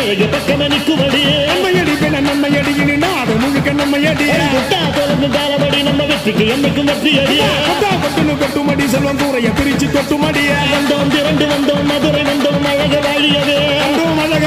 அழகு பக்கமே நிற்குமடி நம்மையடி பெண்ண நம்மையடி இனி நாடு முழுக்க நம்மையடி தொடர்ந்து தாளபடி நம்ம வெற்றிக்கு என்னைக்கும் வெற்றி அடியா கொட்டுனு கொட்டுமடி செல்வம் தூரைய பிரிச்சு கொட்டுமடிய வந்தோம் திரண்டு வந்தோம் மதுரை வந்தோம் அழக வாழியவே அழக